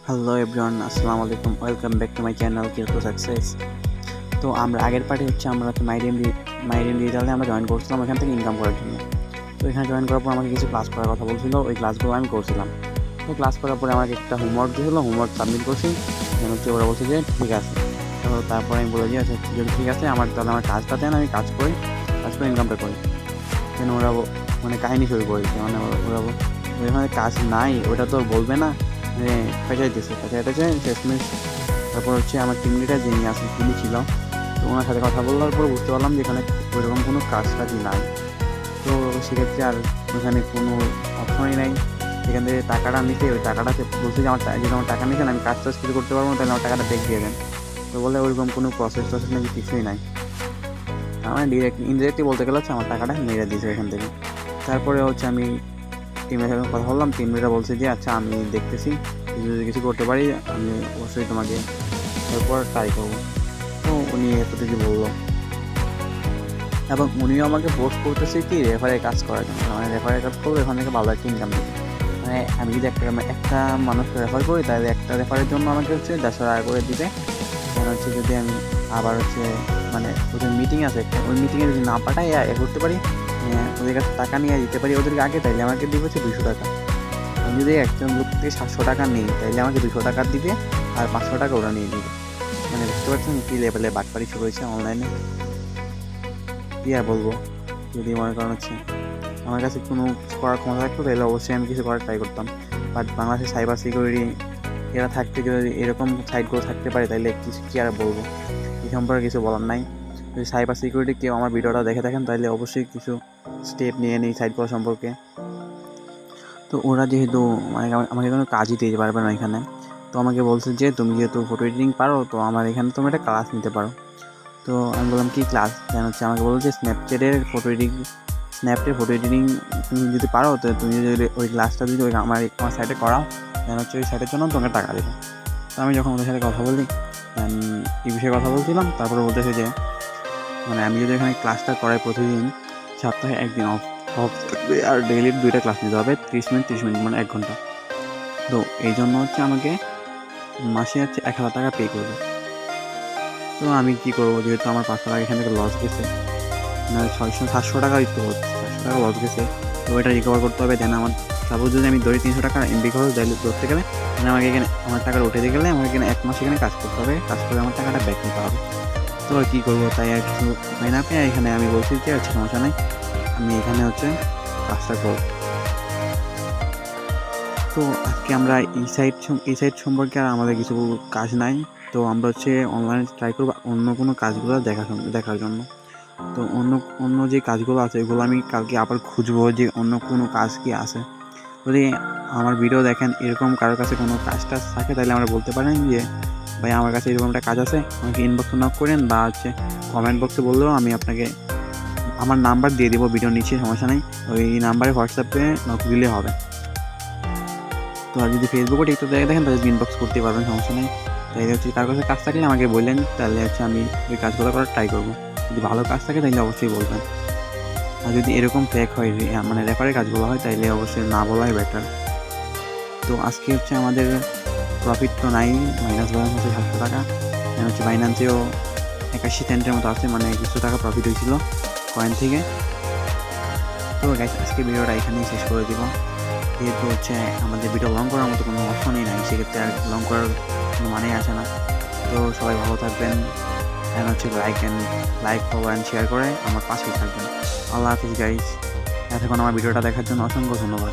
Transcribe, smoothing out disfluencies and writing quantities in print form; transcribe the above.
Hello everyone, আসসালামু আলাইকুম। Welcome back to my channel কিরকো সাকসেস। তো আমরা আগের পার্টি আমরা মাইডিএম ডিজিটালে আমরা জয়েন করছিলাম এখান থেকে ইনকাম করার জন্য। তো এখানে জয়েন করার পর আমাকে কিছু ক্লাস করার কথা বলছিল, ওই ক্লাসগুলো আমি করছিলাম। তো ক্লাস করার পরে আমাকে একটা হোমওয়ার্ক দিয়েছিলো, হোমওয়ার্ক সাবমিট করছি। ওরা বলছে যে ঠিক আছে। তো তারপরে আমি বলে দিই আচ্ছা যদি ঠিক আছে তাহলে আমার কাজটা দেন, আমি কাজ করে ইনকামটা করি। কেন ওরা কাহিনী শুরু করেছে, ওইখানে কাজ নাই ওটা তো বলবে না, পেঁচাইতেছে শেষমেশ। তারপর আমার টিম লিডার যিনি আছে তিনি ছিল, তো ওনার সাথে কথা বলার পর বুঝতে পারলাম যে এখানে ওইরকম কোনো কাজই নাই। তো সেক্ষেত্রে আর ওখানে কোনো অপশনই নাই। এখান থেকে টাকাটা নিতে, ওই টাকাটাতে বলছে যে আমার টাকা নিতেন আমি কাজ কিছু করতে পারবো না, তাহলে আমার টাকাটা ব্যাক দিয়ে দেন। তো বলে ওইরকম কোনো প্রসেস নাকি কিছুই নাই। আমার ইনডিরেক্টলি বলতে গেলে আমার টাকাটা মেরে দিয়েছে এখান থেকে। তারপরে আমি টিমের সাথে কথা বললাম, টিম লিডার বলছে যে আচ্ছা আমি দেখতেছি, যদি কিছু করতে পারি আমি অবশ্যই তোমাকে তারপর ট্রাই করবো। তো উনি এতটুকু বললো, এবং উনিও আমাকে পোস্ট করতেছে কি রেফারে কাজ করার জন্য। রেফারে কাজ করবো, এখান থেকে ভালো একটা ইনকাম দেবে। আমি যদি একটা মানুষকে রেফার করি তাহলে একটা রেফারের জন্য আমাকে 150 টাকা করে দিবে। যদি আমি আবার ওদের মিটিং আছে একটা, ওই মিটিংয়ে যদি না পাঠাই করতে পারি, ওদের কাছে টাকা নিয়ে দিতে পারি ওদেরকে আগে, তাইলে আমাকে দিবে 200 টাকা। আমি যদি একজন লোক থেকে 700 টাকা নিই তাইলে আমাকে 200 টাকা দিবে, আর 500 টাকা ওরা নিয়ে দিবে। বুঝতে পারছেন কী লেভেলে বাটপাড়ি শুরু হয়েছে অনলাইনে। কী আর বলবো, যদি মনে করেন আমার কাছে কোনো কিছু করার ক্ষমতা থাকতো তাহলে অবশ্যই আমি কিছু করার ট্রাই করতাম। বাট বাংলাদেশের সাইবার সিকিউরিটি এরা থাকতে, যদি এরকম সাইটগুলো থাকতে পারে তাহলে কী আর বলবো, এই সম্পর্কে কিছু বলার নাই। যদি সাইবার সিকিউরিটি কেউ আমার ভিডিওটা দেখে থাকেন তাহলে অবশ্যই কিছু স্টেপ নিয়ে নিই সাইটগুলো সম্পর্কে। তো ওরা যেহেতু আমাকে কোনো কাজই দিতে পারবে না এখানে, তো আমাকে বলছে যে তুমি যেহেতু ফটো এডিটিং পারো, তো আমার এখানে তুমি একটা ক্লাস নিতে পারো। তো আমি বললাম কী ক্লাস? আমাকে বলছে স্ন্যাপচ্যাটের ফটো এডিটিং তুমি যদি পারো, তো তুমি যদি ওই ক্লাসটা যদি আমার সাইটে করাও, ওই সাইটের জন্য তোমাকে টাকা দেবে। তো আমি যখন ওদের সাথে কথা বলি, এই বিষয়ে কথা বলছিলাম, তারপরে বলতেছে যে আমি যদি এখানে ক্লাসটা করাই প্রতিদিন, সপ্তাহে একদিন অফ থাকবে, আর ডেইলি 2টা ক্লাস নিতে হবে, 30 মিনিট 30 মিনিট, 1 ঘন্টা। তো এই জন্য আমাকে মাসে 1000 টাকা পে করবে। তো আমি কী করবো, যেহেতু আমার 500 টাকা এখান থেকে লস গেছে, 700 টাকা দিতে হচ্ছে, 700 টাকা লস গেছে। তো এটা রিকভার করতে হবে। দেন আমার সাপোজ যদি আমি 300 টাকা এমবি খরচ ধরতে গেলে, আমাকে এখানে আমার টাকাটা উঠে গেলে আমাকে এখানে 1 মাস এখানে কাজ করতে হবে, কাজ করে আমার টাকাটা ব্যাক নিতে হবে। তো আর কী করবো, তাই আর কিছু হয় না পেয়ে এখানে আমি বলছি যে সমস্যা নেই, আমি এখানে কাজটা করব। তো আজকে আমরা এই সাইট সম্পর্কে আর আমাদের কিছু কাজ নাই। তো আমরা অনলাইনে ট্রাই করবো অন্য কোনো কাজগুলো দেখার জন্য। তো অন্য যে কাজগুলো আছে ওগুলো আমি কালকে আবার খুঁজবো যে অন্য কোনো কাজ কি আছে। যদি আমার ভিডিও দেখেন এরকম কারোর কাছে কোনো কাজ থাকে তাহলে আমরা বলতে পারেন যে ভাই আমার কাছে এরকম একটা কাজ আছে, আমাকে ইনবক্সে নক করেন, বা কমেন্ট বক্সে বললেও আমি আপনাকে আমার নাম্বার দিয়ে দেবো ভিডিওর নিচে, সমস্যা নেই। ওই নাম্বারে হোয়াটসঅ্যাপে নক দিলে হবে। তো আর যদি ফেসবুকে টিকটক দেখেন তাহলে ইনবক্স করতে পারবেন, সমস্যা নেই। তাই কার কাছে কাজ থাকলে আমাকে বললেন, তাহলে আমি ওই কাজগুলো করার ট্রাই করবো। যদি ভালো কাজ থাকে তাহলে অবশ্যই বলবেন। আর যদি এরকম ফেক হয়, রেফারের কাজগুলো হয়, তাইলে অবশ্যই না বলাই বেটার। তো আজকে আমাদের প্রফিট তো নাই, মাইনাস ব্যালেন্স হচ্ছে 700 টাকা। বাইন্যান্সেও 81 সেন্টের মতো আছে, কিছু টাকা প্রফিট হয়েছিল কয়েন থেকে। তো গাইস আজকে ভিডিওটা এখানেই শেষ করে দিব, যেহেতু আমাদের ভিডিও লং করার মতো কোনো অপশনই নাই, সেক্ষেত্রে আর লং করার কোনো মানেই আসে না। তো সবাই ভালো থাকবেন, লাইক ফলো অ্যান্ড শেয়ার করে আমার পাশেই থাকবেন। আল্লাহ হাফিজ গাইস। এতক্ষণ আমার ভিডিওটা দেখার জন্য অসংখ্য ধন্যবাদ।